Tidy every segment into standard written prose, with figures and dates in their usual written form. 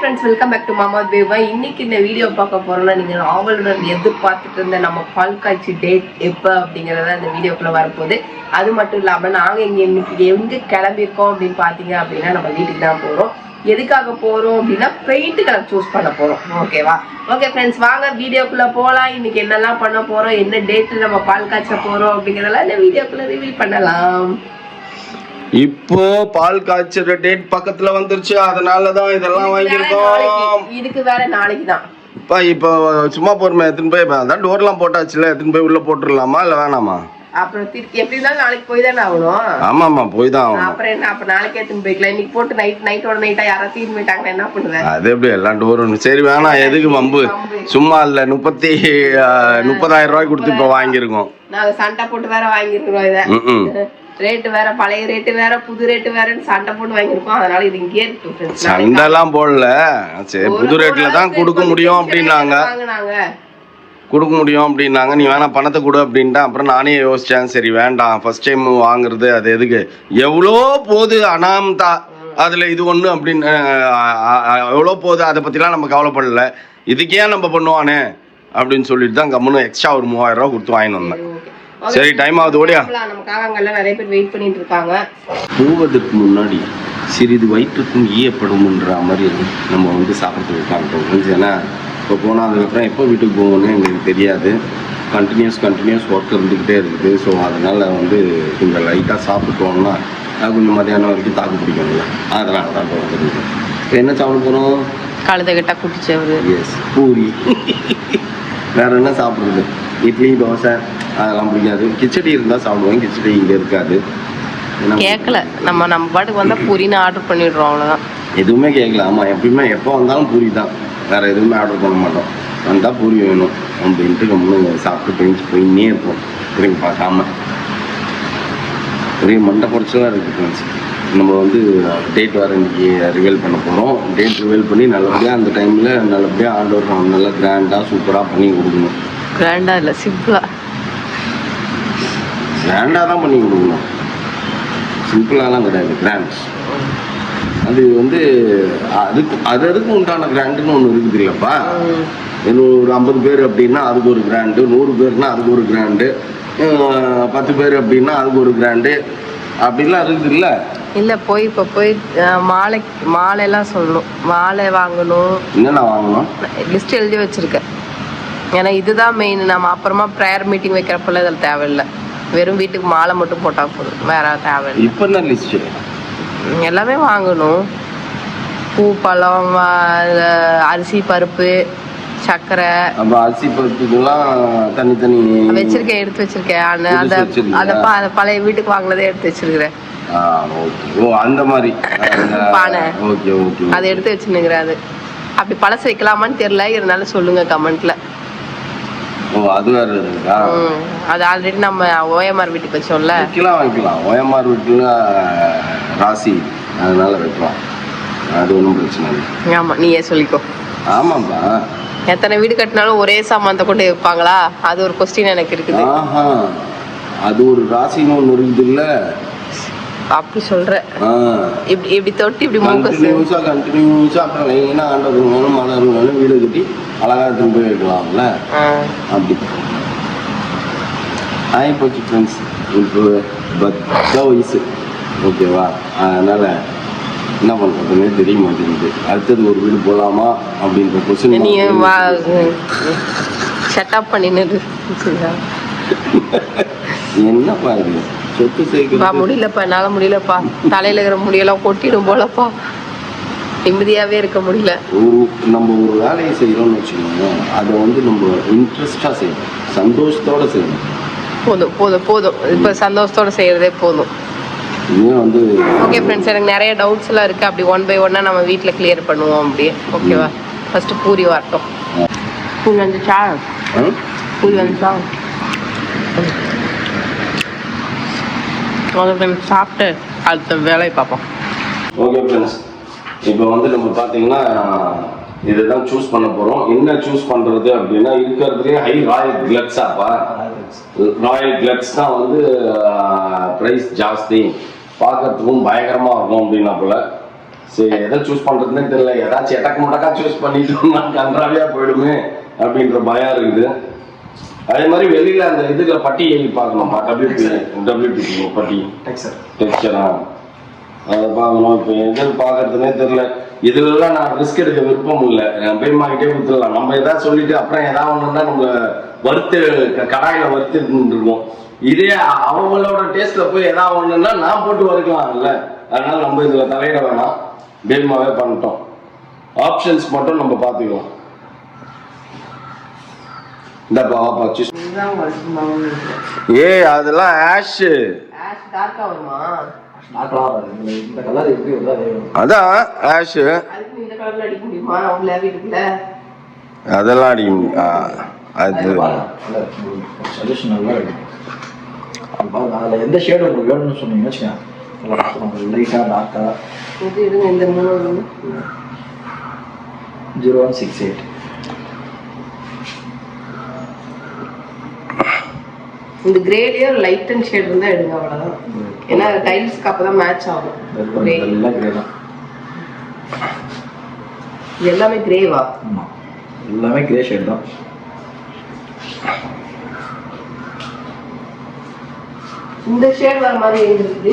Friends, welcome back to மாமா தேவா. இன்னைக்கு இந்த வீடியோ பார்க்க போறோம்னா, நீங்க ஆவலுடன் எதிர்பார்த்துட்டு இருந்த நம்ம பால் காய்ச்சி டேட் எப்போ அப்படிங்கிறத இந்த வீடியோக்குள்ள வரப்போகுது. அது மட்டும் இல்லாமல் நாங்கள் இன்னைக்கு எங்கே கிளம்பியிருக்கோம் அப்படின்னு பார்த்தீங்க அப்படின்னா, நம்ம வீட்டுக்கு தான் போகிறோம். எதுக்காக போகிறோம் அப்படின்னா, பெயிண்ட் கலர் சூஸ் பண்ண போகிறோம். ஓகேவா? ஓகே ஃப்ரெண்ட்ஸ், வாங்க வீடியோக்குள்ளே போகலாம். இன்னைக்கு என்னெல்லாம் பண்ண போகிறோம், என்ன டேட்டு நம்ம பால் காய்ச்ச போகிறோம் அப்படிங்கிறதெல்லாம் இந்த வீடியோக்குள்ளே ரிவீல் பண்ணலாம். இப்போ பால் காய்ச்சற டேட் பக்கத்துல வந்துருச்சு, அதனாலதான் இதெல்லாம் வாங்கியிருக்கோம். இதுக்கு வேற நாளைக்கு தான். இப்போ சும்மா போறமே எடுத்துன்னு போய் அதான் டோர்லாம் போட்டாச்சுல, எடுத்துன்னு போய் உள்ள போட்டுடலாமா இல்ல வேணாமா? அப்புறம் எப்படி இருந்தாலும் நாளைக்கு போய் தானே ஆகணும். ஆமாமா, போய் தான் ஆகணும். அப்புறம் என்ன, அப்ப நாளைக்கே எடுத்துன்னு போய்க்கலாம். இன்னைக்கு போட்டு நைட்டோட நைட்டா யாராவது தீர்ந்து போயிட்டாங்கன்னா என்ன பண்ணுவேன்? அது எப்படி எல்லாம் டோர் ஒன்று சரி வேணாம், எதுக்கு வம்பு? சும்மா இல்ல 30,000 ரூபாய் கொடுத்து இப்போ வாங்கியிருக்கோம். நாங்க சண்டை போட்டு வேற வாங்கிருக்கிறோம். இதை ரேட்டு வேற, பழைய ரேட்டு வேற, புது ரேட்டு வேறன்னு சண்டை போட்டு வாங்கியிருக்கோம். அதனால இது இங்கே இருக்கு. சண்டை எல்லாம் போடல, சரி புது ரேட்ல தான் கொடுக்க முடியும் அப்படின்னாங்க. கொடுக்க முடியும் அப்படின்னாங்க. நீ வேணா பணத்தை கொடு அப்படின்ட்டு அப்புறம் நானே யோசிச்சேன், சரி வேண்டாம், ஃபர்ஸ்ட் டைம் வாங்குறது அது எதுக்கு, எவ்வளோ போகுது அனாமதா, அதுல இது ஒண்ணு அப்படின்னு எவ்வளோ போகுது, அதை பத்திலாம் நம்ம கவலைப்படல. இதுக்கே நம்ம பண்ணுவானே அப்படின்னு சொல்லிட்டு தான் கம்முன்னு எக்ஸ்ட்ரா ஒரு 3000 ரூபா கொடுத்து வாங்கிட்டு வந்தேன். சரி டைம் ஆகுது, ஓடியா. நமக்காக அங்கெல்லாம் நிறைய பேர் வெயிட் பண்ணிட்டு இருக்காங்க. போவதற்கு முன்னாடி சிறிது வயிற்றுக்கும் ஈயப்படும்ன்ற மாதிரி நம்ம வந்து சாப்பிட்டு உட்காந்துட்டோம். ஏன்னா இப்போ போனால் அதுக்கப்புறம் எப்போ வீட்டுக்கு போகணும்னு எங்களுக்கு தெரியாது. கண்டினியூஸ் ஒர்க் இருந்துக்கிட்டே இருக்குது. ஸோ அதனால் வந்து கொஞ்சம் லைட்டாக சாப்பிட்டோம்னா கொஞ்சம் மதியானம் வரைக்கும் தாக்கு பிடிக்கணும்ல, அதனால தான் இப்போ வந்துருக்கோம். இப்போ என்ன சாப்பிட போகிறோம்? கழுதைகிட்ட குட்டிச்சவரு. எஸ், பூரி. வேற என்ன சாப்பிட்றது? இட்லி தோசை அதெல்லாம் பிடிக்காது. கிச்சடி இருந்தால் சாப்பிடுவோம், கிச்சடி இங்கே இருக்காது. கேட்கல, நம்ம பாட்டுக்கு வந்தால் பூரின்னு ஆர்டர் பண்ணிடுறோம், அவ்வளோதான். எதுவுமே கேட்கல. ஆமாம், எப்பயுமே எப்போ வந்தாலும் பூரி தான், வேறு எதுவுமே ஆர்டர் பண்ண மாட்டோம். வந்தால் பூரி வேணும் அப்படின்ட்டு நம்ம சாப்பிட்டு போயின்னே இருப்போம், திரும்பி பார்க்காம. ஒரே மண்டை குறைச்சலாக இருக்குது ஃப்ரெண்ட்ஸ். நம்ம வந்து டேட் வேறு இன்றைக்கி ரிவீல் பண்ண போகிறோம். டேட் ரிவீல் பண்ணி நல்லபடியாக அந்த டைமில் நல்லபடியாக ஆர்டர் நல்லா கிராண்டாக சூப்பராக பண்ணி கொடுக்கணும். கிராண்டாக இல்லை, சிம்பிளாக. கிராண்டாக தான் பண்ணி கொடுக்கணும், சிம்பிளாலாம் கிடையாது. கிராண்ட்ஸ் அது வந்து அதுக்கு உண்டான கிராண்டுன்னு ஒன்று இருக்குது இல்லைப்பா. ஒரு 50 பேர் அப்படின்னா அதுக்கு ஒரு கிராண்டு, 100 பேர்னா அதுக்கு ஒரு கிராண்டு, 10 பேர் அப்படின்னா அதுக்கு ஒரு கிராண்டு, அப்படிலாம் இருக்குது இல்லை? இல்லை, இப்போ போய் மாலையெல்லாம் சொல்லணும், மாலை வாங்கணும். என்னென்ன வாங்கணும் லிஸ்ட் எழுதி வச்சுருக்கேன். ஏன்னா இதுதான் மெயின். நம்ம அப்புறமா ப்ரேயர் மீட்டிங் வைக்கிறப்பெல்லாம் இதில் தேவையில்லை. வெறும் வீட்டுக்கு மாலை மட்டும் போட்டால் போதும், வேற தேவையில்லை. இப்போ என்ன லிஸ்ட்டு? எல்லாமே வாங்கணும். பூ, பழம், அரிசி, பருப்பு, சர்க்கரை. அப்போ அரிசி பருப்புக்கெல்லாம் தனி வச்சிருக்கேன், எடுத்து வச்சிருக்கேன். அந்த பழைய வீட்டுக்கு வாங்கினதே எடுத்து வச்சிருக்கிறேன். ஓ, அந்த மாதிரி பானை. ஓகே ஓகே, அதை எடுத்து வச்சுருக்கிறேன். அது அப்படி பழசு வைக்கலாமான்னு தெரியல, இருந்தாலும் சொல்லுங்க கமெண்ட்ல. ஓ, அது வேற இருக்குதா? அது ஆல்ரெடி நம்ம ஓஎம்ஆர் வீட்டுக்கு வச்சோம்ல. வைக்கலாம். ஓஎம்ஆர் வீட்டுல ராசி, அதனால வைக்கலாம், அது ஒன்றும் பிரச்சனை இல்லை. ஆமா, நீயே சொல்லிக்கோ. ஆமாப்பா, எத்தனை வீடு கட்டினாலும் ஒரே சாமானத்தை கொண்டு வைப்பாங்களா? அது ஒரு கொஸ்டின் எனக்கு இருக்குது. அது ஒரு ராசின்னு ஒன்று இருக்குது இல்ல, அப்படி சொல்ற. இப்படி தொட்டு இப்படி கண்டினியூஸா அப்புறம் லைனா ஆண்டவங்க மலர் வீடு கட்டி அழகா திரும்ப போய் வைக்கலாம்ல, அப்படி ஆகிப்போச்சு ஃப்ரெண்ட்ஸ். இப்போ வயசு ஓகேவா, அதனால என்ன பண்ணுறதுன்னே தெரிய மாட்டேங்குது. அடுத்தது ஒரு வீடு போகலாமா அப்படின்ற கொஸ்டின். நீ செட்டப் பண்ணினது என்னப்பா இது, சொத்து சேர்க்க முடியலப்பா, என்னால முடியலப்பா. தலையில இருக்கிற முடியெல்லாம் கொட்டிடும் போலப்பா, நிம்மதியாவே இருக்க முடியல. நம்ம ஒரு வேலையை செய்யறோம்னு வச்சுக்கோங்க, அதை வந்து நம்ம இன்ட்ரெஸ்டா செய்யணும், சந்தோஷத்தோட செய்யணும். போதும் போதும் போதும், இப்ப சந்தோஷத்தோட செய்யறதே போதும். வந்து ஓகே ஃப்ரெண்ட்ஸ், எனக்கு நிறைய டவுட்ஸ் எல்லாம் இருக்கு. அப்படி 1 by 1 நம்ம வீட்டில் கிளியர் பண்ணுவோம் அப்படியே. ஓகேவா? ஃபர்ஸ்ட் பூரி வரட்டும். பூரி வந்துச்சா? பூரி வந்துச்சா? ஓகே ஃப்ரெண்ட்ஸ், சாப்பிட்டு அடுத்த வேலையை பார்ப்போம். ஓகே ஃப்ரெண்ட்ஸ், இப்போ வந்து நம்ம பார்த்தீங்கன்னா இதுதான் சூஸ் பண்ண போகிறோம். என்ன சூஸ் பண்ணுறது அப்படின்னா, இருக்கிறதுலே ராயல் கிளப்ஸாப்பா. ராயல் கிளப்ஸ் தான் வந்து ப்ரைஸ் ஜாஸ்தி, பார்க்கறதுக்கும் பயங்கரமாக இருக்கும் அப்படின்னா போல. சரி எதை சூஸ் பண்றதுன்னு தெரியல, ஏதாச்சும் எட்டக்கு முடக்கா சூஸ் பண்ணிட்டோம்னா கன்றாவியா போயிடுமே அப்படின்ற பயம் இருக்குது. அதே மாதிரி வெளியில அந்த இதுல பட்டி பார்க்கணும்ப்பா, WPT பட்டி டெக்ஸ்சரா அதை பார்க்கணும். இப்போ எது பார்க்கறதுனே தெரியல. இதுலலாம் நான் ரிஸ்க் எடுக்க விருப்பம் இல்லை. பெரியமாக்கிட்டே கொடுத்துடலாம். நம்ம எதாவது சொல்லிட்டு அப்புறம் ஏதாவது ஒன்றுன்னா நம்ம வறுத்து கடாயில வறுத்து இருக்கோம். இதே அவங்களோட டேஸ்ட்ல போய் ஏதாவது ஒன்றுன்னா நான் போட்டு வறுக்கலாம்ல. அதனால நம்ம இதுல தலையிட வேணாம், பெரியமாவே பண்ணிட்டோம். ஆப்ஷன்ஸ் மட்டும் நம்ம பார்த்துக்கலாம். இந்த பாப்பா அதெல்லாம் ஆஷ் டார்க்கா வருமா? அதான் ஆஷ் இந்த கலர்ல அடிக்க முடியுமா? அவ்வளோ இருக்குல்ல, அதெல்லாம் அடிக்க அது சஜஷன் நல்லா இருக்கு. அதில் எந்த ஷேடு உங்களுக்கு வேணும்னு சொன்னீங்க வச்சுக்கோங்க, லைட்டாக டார்க்கா. இது இருங்க, இந்த 0168 இந்த கிரேலயே லைட் அண்ட் ஷேட் இருந்தா எடுங்க, அவ்வளவுதான். ஏன்னா டைல்ஸ்க்கு அப்பதான் மேட்ச் ஆகும். எல்லாம் கிரே தான். இது எல்லாமே கிரேவா? ஆமாம், எல்லாமே கிரே ஷேட் தான். இந்த ஷேட் வர மாதிரி எங்க இருக்குது?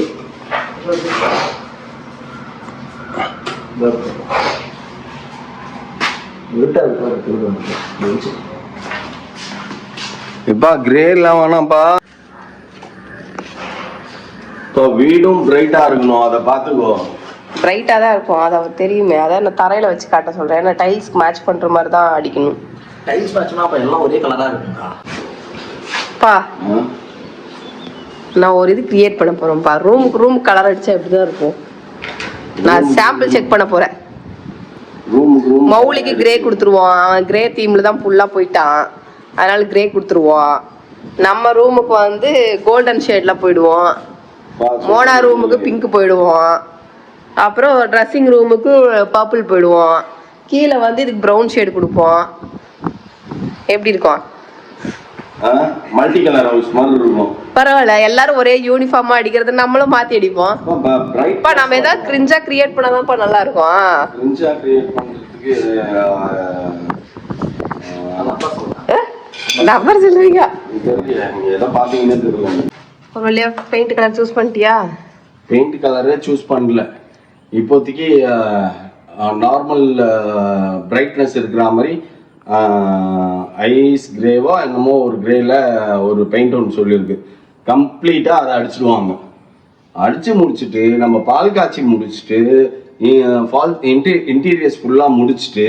இப்பா கிரே எல்லாம் வேணாம்ப்பா. இப்போ வீடும் பிரைட்டா இருக்கணும், அதை பார்த்துக்கோ. பிரைட்டா தான் இருக்கும், அது அவர் தெரியுமே. அதான் நான் தரையில வச்சு காட்ட சொல்றேன். ஏன்னா டைல்ஸ்க்கு மேட்ச் பண்ற மாதிரி தான் அடிக்கணும். டைல்ஸ் மேட்ச்னா அப்ப எல்லாம் ஒரே கலரா இருக்குங்க. பா நான் ஒரு இது கிரியேட் பண்ண போறேன்ப்பா. ரூம் கலர் அடிச்சா இப்படிதான் இருக்கும். நான் சாம்பிள் செக் பண்ண போறேன். மௌலிக்கு கிரே கொடுத்துருவோம். கிரே தீம்ல தான் ஃபுல்லா போயிட்டான், அதனால கிரே கொடுத்துருவோம். நம்ம ரூமுக்கு வந்து கோல்டன் ஷேட்ல போயிடுவோம். மோனா ரூமுக்கு பிங்க் போயிடுவோம். அப்புறம் ட்ரெஸ்ஸிங் ரூமுக்கு பர்பிள் போயிடுவோம். கீழே வந்து இதுக்கு ப்ரௌன் ஷேட் கொடுப்போம். எப்படி இருக்கும்? மல்டி கலர் ஹவுஸ் மாதிரி இருக்கும். பரவாயில்ல, எல்லாரும் ஒரே யூனிஃபார்மா அடிக்கிறது, நம்மளும் மாத்தி அடிப்போம். இப்ப நம்ம ஏதாவது கிரிஞ்சா கிரியேட் பண்ணாதான்ப்பா நல்லா இருக்கும். கிரிஞ்சா கிரியேட் பண்றதுக்கு நம்பர் சொல்றீங்க. நீங்க எதை பாத்தீங்கன்னு தெரியல. ஒரு வழியா பெயிண்ட் கலர் சூஸ் பண்ணிட்டியா? பெயிண்ட் கலரே சூஸ் பண்ணல இப்போதைக்கு. நார்மல் பிரைட்னஸ் இருக்கிற மாதிரி ஐஸ் கிரேவா என்னமோ ஒரு கிரேல ஒரு பெயிண்ட் ஒன்று சொல்லியிருக்கு. கம்ப்ளீட்டாக அதை அடிச்சிடுவாங்க. அடித்து முடிச்சுட்டு நம்ம பால் காய்ச்சி முடிச்சுட்டு இன்டீரியர்ஸ் ஃபுல்லாக முடிச்சுட்டு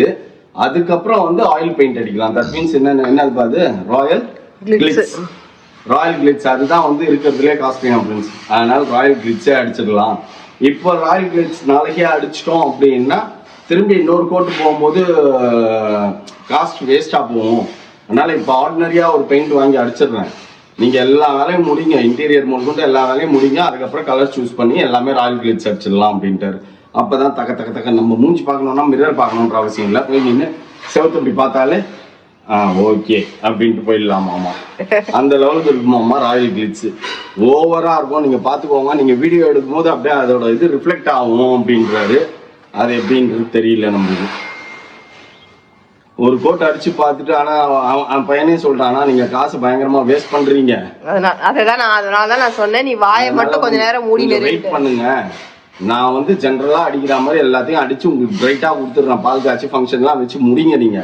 அதுக்கப்புறம் வந்து ஆயில் பெயிண்ட் அடிக்கலாம். தட் மீன்ஸ் என்ன அது ராயல் கிளிட்ஸ். ராயல் கிளிட்ஸ் அதுதான் வந்து இருக்கிறதுலே காஸ்ட்லிங் ஃப்ரெண்ட்ஸ். அதனால ராயல் கிளிட்ஸே அடிச்சிடலாம். இப்போ ராயல் கிளிட்ஸ் நாளைக்கே அடிச்சிட்டோம் அப்படின்னா திரும்பி இன்னொரு கோட்டு போகும்போது காஸ்ட் வேஸ்ட்டாக போகும். அதனால் இப்போ ஆர்டினரியாக ஒரு பெயிண்ட் வாங்கி அடிச்சிடுறேன். நீங்கள் எல்லா வேலையும் முடிங்க, இன்டீரியர் முதற்கொண்டு எல்லா வேலையும் முடிங்க. அதுக்கப்புறம் கலர் சூஸ் பண்ணி எல்லாமே ராயல் கிளிட்ஸ் அடிச்சிடலாம் அப்படின்ட்டார். அப்போ தான் தக்க நம்ம மூஞ்சி பார்க்கணுன்னா மிரர் பார்க்கணுன்ற அவசியம் இல்லை. போய் நின்று செவத்தப்படி பார்த்தாலே ஓகே அப்படின்ட்டு போயிடலாமாம்மா. அந்த லெவலுக்கு இருக்குமாம்மா ராயல் கிளிட்ஸ். ஓவராக இருக்கும், நீங்கள் பார்த்துக்கோங்க. நீங்கள் வீடியோ எடுக்கும்போது அப்படியே அதோட இது ரிஃப்ளெக்ட் ஆகும் அப்படின்றாரு. அது எப்படின்றது தெரியல நம்மளுக்கு. ஒரு கோட் அடிச்சு பார்த்துட்டு ஆனால் பையனே சொல்றானா நீங்க காசு பயங்கரமா வேஸ்ட் பண்றீங்க. அதனாலதான் நான் சொன்னேன், நீ வாயை மட்டும் கொஞ்ச நேரம் மூடி வெயிட் பண்ணுங்க. நான் வந்து ஜென்ரலா அடிக்கிற மாதிரி எல்லாத்தையும் அடிச்சு உங்களுக்கு பிரைட்டா கொடுத்துடுறேன். பால் காய்ச்சி ஃபங்க்ஷன்லாம் வச்சு முடிங்க. நீங்க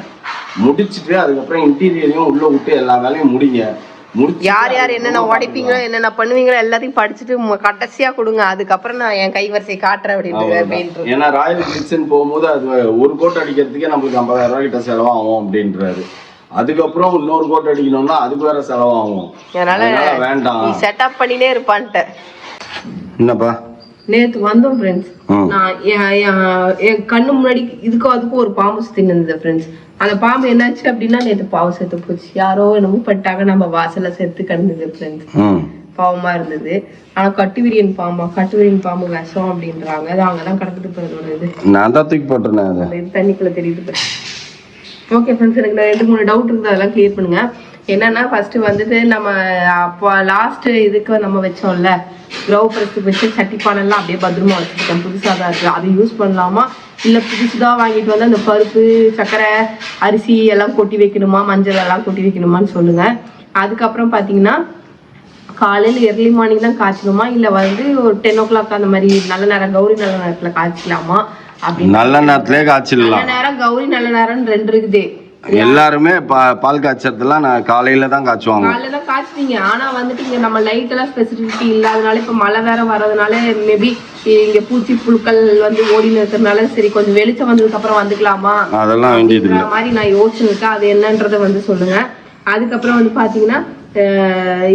முடிச்சுட்டு அதுக்கப்புறம் இன்டீரியரையும் உள்ள விட்டு எல்லா வேலையும் முடிங்க. யார் யார் என்னென்ன உடைப்பீங்களோ என்னென்ன பண்ணுவீங்களோ எல்லாத்தையும் படிச்சுட்டு கடைசியா கொடுங்க. அதுக்கப்புறம் நான் என் கைவரிசை காட்டுறேன் அப்படின்ட்டு. ஏன்னா ராயல் கிளிட்ஸ்ன்னு போகும்போது அது ஒரு கோட் அடிக்கிறதுக்கே நம்மளுக்கு 50,000 ரூபாய் கிட்ட செலவாகும் அப்படின்றாரு. அதுக்கப்புறம் இன்னொரு கோட் அடிக்கணும்னா அதுக்கு வேற செலவாகும். அதனால வேண்டாம், நீ செட்டப் பண்ணினே இருப்பான்ட்டு. என்னப்பா நேத்து வந்தோம் ஃப்ரெண்ட்ஸ். நான் என் கண்ணு முன்னாடி இதுக்கும் அதுக்கும் ஒரு பாம்பு சுத்தி இருந்தது ஃப்ரெண்ட்ஸ். அந்த பாம்பு என்னாச்சு அப்படின்னா நேற்று பாவம் செத்து போச்சு. யாரோ என்னமோ பண்ணிட்டாங்க, நம்ம வாசல்ல செத்து கிடந்தது ஃப்ரெண்ட்ஸ். பாவமா இருந்தது. ஆனா கட்டுவிரியன் பாம்பு விஷம் அப்படின்றாங்க. அது அங்கதான் கிடக்குது போறதோட இது. நான் தான் தூக்கி போட்டுறேன். இது தண்ணிக்குள்ள தெரியுது. ஓகே ஃப்ரெண்ட்ஸ், எனக்கு 2-3 டவுட் இருக்குது, அதெல்லாம் கிளியர் பண்ணுங்க. என்னன்னா ஃபர்ஸ்ட் வந்துட்டு நம்ம அப்போ லாஸ்ட் இதுக்கு நம்ம வச்சோம்ல கிரௌபரத்துக்கு வச்சு சட்டிப்பானெல்லாம் அப்படியே பத்திரமா வச்சுருக்கேன். புதுசாக தான் இருக்குது. அதை யூஸ் பண்ணலாமா இல்லை புதுசுதான் வாங்கிட்டு வந்து அந்த பருப்பு சர்க்கரை அரிசி எல்லாம் கொட்டி வைக்கணுமா மஞ்சள் எல்லாம் கொட்டி வைக்கணுமான்னு சொல்லுங்க. அதுக்கப்புறம் பார்த்தீங்கன்னா காலையில் எர்லி மார்னிங் தான் காய்ச்சணுமா இல்லை வந்து ஒரு 10 o'clock அந்த மாதிரி நல்ல நேரம் கௌரி நல்ல நேரத்தில் காய்ச்சலாமா அப்படின்னு. நல்ல நேரத்திலே காய்ச்சிடலாம். நல்ல நேரம் கௌரி நல்ல நேரம் 2 இருக்குது. எல்லாருமே பால் காய்ச்சறதுலாம் நான் காலையில தான் காய்ச்சுவாங்க. காலையில தான் காய்ச்சுவீங்க. ஆனா வந்துட்டு இங்க நம்ம லைட் எல்லாம் ஸ்பெசிபிலிட்டி இல்லாதனால இப்ப மழை வேற வர்றதுனால மேபி இங்க பூச்சி புழுக்கள் வந்து ஓடின்னு இருக்கிறதுனால சரி கொஞ்சம் வெளிச்சம் வந்ததுக்கு அப்புறம் வந்துக்கலாமா அதெல்லாம் வேண்டியது இல்லை மாதிரி நான் யோசிச்சுருக்கேன். அது என்னன்றதை வந்து சொல்லுங்க. அதுக்கப்புறம் வந்து பாத்தீங்கன்னா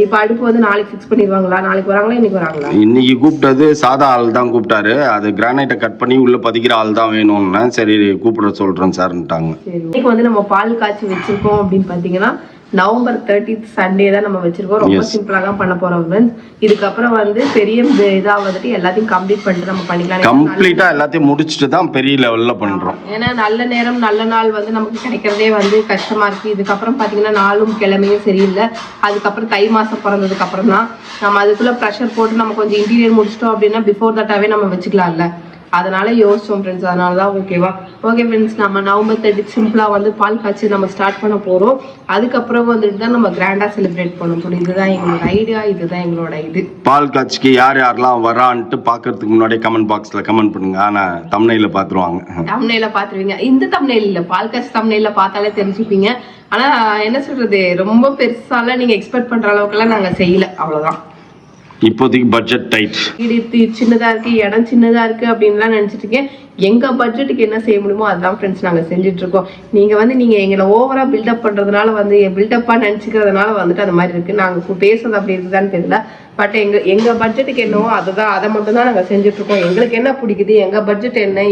இப்ப அடுப்பு வந்து நாளைக்கு ஃபிக்ஸ் பண்ணிடுவாங்களா? நாளைக்கு வராங்களா இன்னைக்கு வராங்களா? இன்னைக்கு கூப்பிட்டது சாதா ஆள் தான் கூப்பிட்டாரு. அது கிரானைட்டை கட் பண்ணி உள்ள பதிக்கிற ஆள் தான் வேணும்னா சரி கூப்பிட சொல்றேன் சார்ன்ட்டாங்க. இன்னைக்கு வந்து நம்ம பால் காய்ச்சி வச்சிருக்கோம் அப்படின்னு பாத்தீங்கன்னா November 30th சண்டே தான் நம்ம வச்சிருக்கோம். ரொம்ப சிம்பிளா தான் பண்ண போறோம் ஃப்ரெண்ட்ஸ். இதுக்கப்புறம் வந்து பெரிய இதா வந்துட்டு எல்லாத்தையும் கம்ப்ளீட் பண்ணிட்டு நம்ம பண்ணிக்கலாம். கம்ப்ளீட்டா எல்லாத்தையும் முடிச்சுட்டு தான் பெரிய லெவல்ல பண்றோம். ஏன்னா நல்ல நேரம் நல்ல நாள் வந்து நமக்கு கிடைக்கிறதே வந்து கஷ்டமா இருக்கு. இதுக்கப்புறம் பாத்தீங்கன்னா நாளும் கிழமையும் சரியில்லை. அதுக்கப்புறம் தை மாசம் பிறந்ததுக்கு அப்புறம் தான் நம்ம அதுக்குள்ள ப்ரெஷர் போட்டு நம்ம கொஞ்சம் இன்டீரியர் முடிச்சிட்டோம் அப்படின்னா பிஃபோர் தட்டாவே நம்ம வச்சுக்கலாம்ல. அதனால யோசிச்சோம் ஃப்ரெண்ட்ஸ். அதனால தான் ஓகேவா. ஓகே ஃப்ரெண்ட்ஸ், நம்ம November 30 சிம்பிளா வந்து பால் காய்ச்சி நம்ம ஸ்டார்ட் பண்ண போறோம். அதுக்கப்புறம் வந்துட்டு தான் நம்ம கிராண்டா செலிப்ரேட் பண்ண போறோம். இதுதான் எங்களோட ஐடியா, இதுதான் எங்களோட இது. பால் காய்ச்சிக்கு யார் யாரெல்லாம் வரான்ட்டு பாக்குறதுக்கு முன்னாடியே கமெண்ட் பாக்ஸ்ல கமெண்ட் பண்ணுங்க. ஆனா தம்ப்நெயில பாத்துருவாங்க. தம்ப்நெயில பாத்துருவீங்க. இந்த தம்ப்நெயில் இல்ல, பால் காய்ச்சி தம்ப்நெயில பார்த்தாலே தெரிஞ்சுப்பீங்க. ஆனா என்ன சொல்றது, ரொம்ப பெருசால நீங்க எக்ஸ்பெக்ட் பண்ற அளவுக்குலாம் நாங்க செய்யல, அவ்வளவுதான். இப்போதைக்கு பட்ஜெட் டைட். இது சின்னதா இருக்கு, இடம் சின்னதா இருக்கு அப்படின்லாம் நினைச்சிட்டு இருக்கேன். எங்க பட்ஜெட்டுக்கு என்ன செய்ய முடியுமோ அதுதான் ஃப்ரெண்ட்ஸ் நாங்க செஞ்சுட்டு இருக்கோம். நீங்க எங்களை ஓவரா பில்டப் பண்றதுனால வந்து பில்டப்பா நினைச்சுக்கிறதுனால வந்துட்டு அந்த மாதிரி இருக்கு. நாங்க பேசுறது அப்படி இருக்குதான்னு தெரியல. பட் எங்க பட்ஜெட்டுக்கு என்னவோ அதை மட்டும் தான் நாங்க செஞ்சுட்டு இருக்கோம். எங்களுக்கு என்ன பிடிக்குது, எங்க பட்ஜெட் என்ன,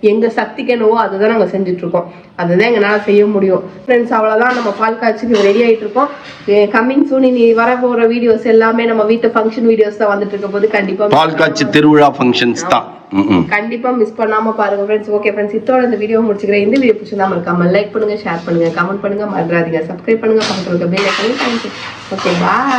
எங்க சக்திக்கு என்னவோ அதுதான் நாங்க செஞ்சுட்டு இருக்கோம். அதுதான் எங்களால செய்ய முடியும் ஃப்ரெண்ட்ஸ். அவ்வளவுதான். நம்ம பால் காய்ச்சிக்கு ரெடி ஆயிட்டு இருக்கோம். கம்மிங் சூன் இனி வர போற வீடியோஸ் எல்லாமே நம்ம வீட்டு ஃபங்க்ஷன் வீடியோஸ் தான் வந்துட்டு இருக்க போது. கண்டிப்பா பால் காய்ச்சி திருவிழா ஃபங்க்ஷன்ஸ் தான். கண்டிப்பா மிஸ் பண்ணாம பாருங்க ஃப்ரெண்ட்ஸ். ஓகே ஃப்ரெண்ட்ஸ், இதோட இந்த வீடியோ முடிச்சுக்கிறேன். இந்த வீடியோ பிடிச்சிருந்தா மறக்காம லைக் பண்ணுங்க, ஷேர் பண்ணுங்க, கமெண்ட் பண்ணுங்க, மறந்துடாதீங்க சப்ஸ்கிரைப் பண்ணுங்க, பக்கத்துல இருக்க பெல் ஐகானையும். Okay bye.